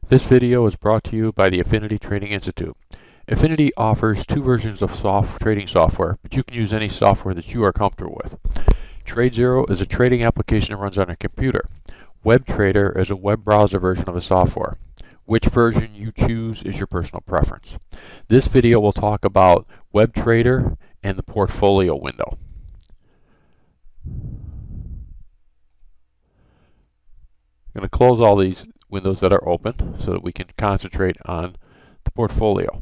This video is brought to you by the Affinity Trading Institute. Affinity offers two versions of trading software, but you can use any software that you are comfortable with. TradeZero is a trading application that runs on a computer. WebTrader is a web browser version of the software. Which version you choose is your personal preference. This video will talk about WebTrader and the portfolio window. I'm going to close all these windows that are open so that we can concentrate on the portfolio.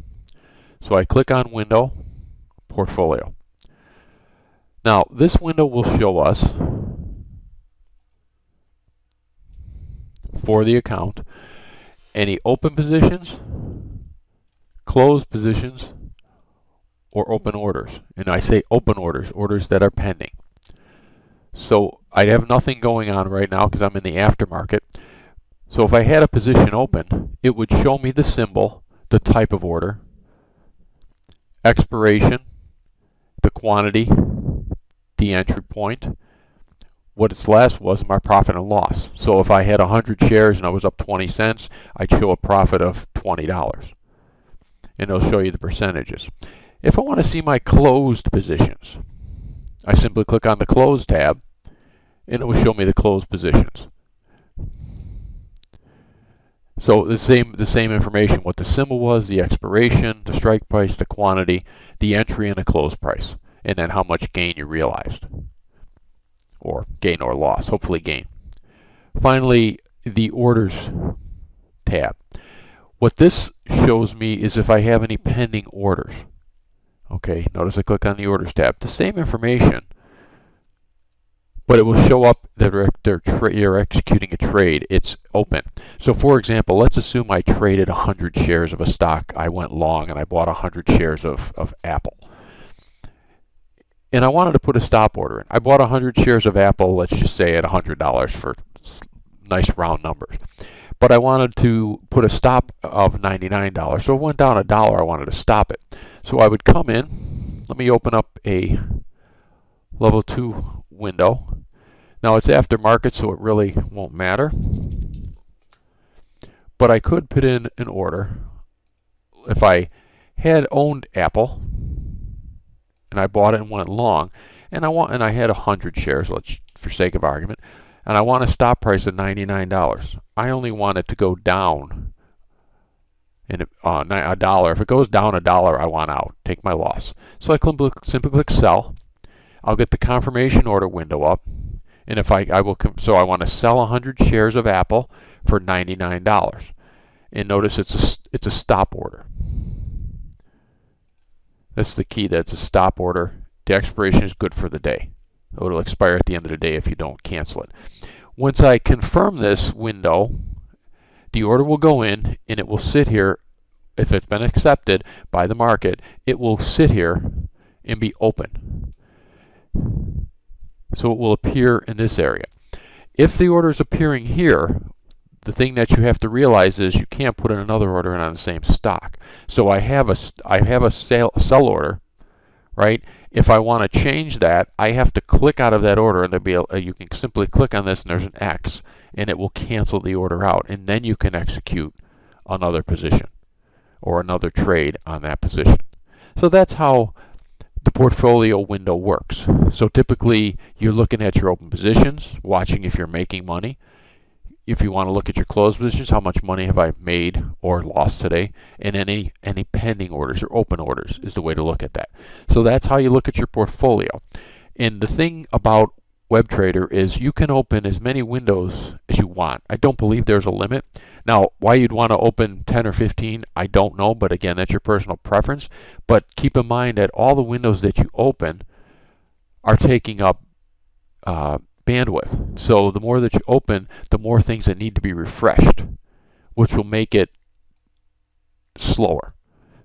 So I click on Window, Portfolio. Now this window will show us for the account any open positions, closed positions, or open orders. And I say open orders, orders that are pending. So I have nothing going on right now because I'm in the aftermarket. So if I had a position open, it would show me the symbol, the type of order, expiration, the quantity, the entry point, what its last was, my profit and loss. So if I had 100 shares and I was up 20 cents, I'd show a profit of $20. And it'll show you the percentages. If I want to see my closed positions, I simply click on the Close tab, and it will show me the closed positions. So the same information, what the symbol was, the expiration, the strike price, the quantity, the entry, and the close price, and then how much gain you realized, or gain or loss, hopefully gain. Finally, the Orders tab. What this shows me is if I have any pending orders. Okay, notice I click on the Orders tab. The same information, but it will show up that you're executing a trade. It's open. So for example, let's assume I traded 100 shares of a stock. I went long and I bought 100 shares of Apple. And I wanted to put a stop order in. I bought 100 shares of Apple, let's just say at $100 for nice round numbers. But I wanted to put a stop of $99. So it went down $1, I wanted to stop it. So I would come in, let me open up a level 2 window. Now it's aftermarket, so it really won't matter. But I could put in an order. If I had owned Apple and I bought it and went long, and I had 100 shares, let's for sake of argument, and I want a stop price of $99. I only want it to go down in $1. If it goes down $1, I want out. Take my loss. So I simply click Sell. I'll get the confirmation order window up, and if I want to sell 100 shares of Apple for $99, and notice it's a stop order. That's the key. That's a stop order. The expiration is good for the day. It'll expire at the end of the day if you don't cancel it. Once I confirm this window, the order will go in and it will sit here. If it's been accepted by the market, it will sit here and be open. So it will appear in this area. If the order is appearing here, the thing that you have to realize is you can't put in another order on the same stock. So I have a sell order, right? If I want to change that, I have to click out of that order, and you can simply click on this, and there's an X, and it will cancel the order out, and then you can execute another position or another trade on that position. So that's how the portfolio window works. So typically you're looking at your open positions, watching if you're making money. If you want to look at your closed positions, how much money have I made or lost today, and any pending orders or open orders is the way to look at that. So that's how you look at your portfolio. And the thing about WebTrader is you can open as many windows as you want. I don't believe there's a limit. Now, why you'd want to open 10 or 15, I don't know, but again, that's your personal preference. But keep in mind that all the windows that you open are taking up bandwidth. So the more that you open, the more things that need to be refreshed, which will make it slower.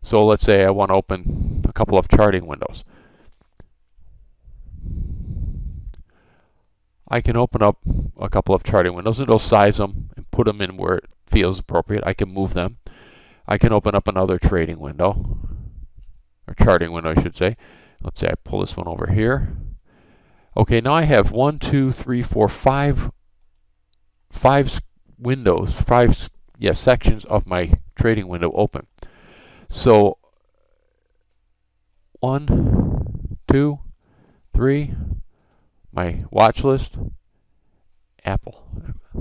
So let's say I want to open a couple of charting windows. I can open up a couple of charting windows, and it'll size them and put them in where it feels appropriate. I can move them. I can open up another trading window, or charting window I should say. Let's say I pull this one over here. Okay, now I have 1, 2, 3, 4, 5 windows, sections of my trading window open. So 1, 2, 3, my watch list, Apple.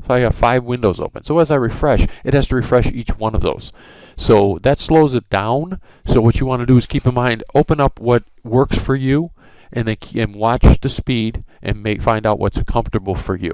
So I have 5 windows open. So as I refresh, it has to refresh each one of those. So that slows it down. So what you want to do is keep in mind, open up what works for you, and then watch the speed and find out what's comfortable for you.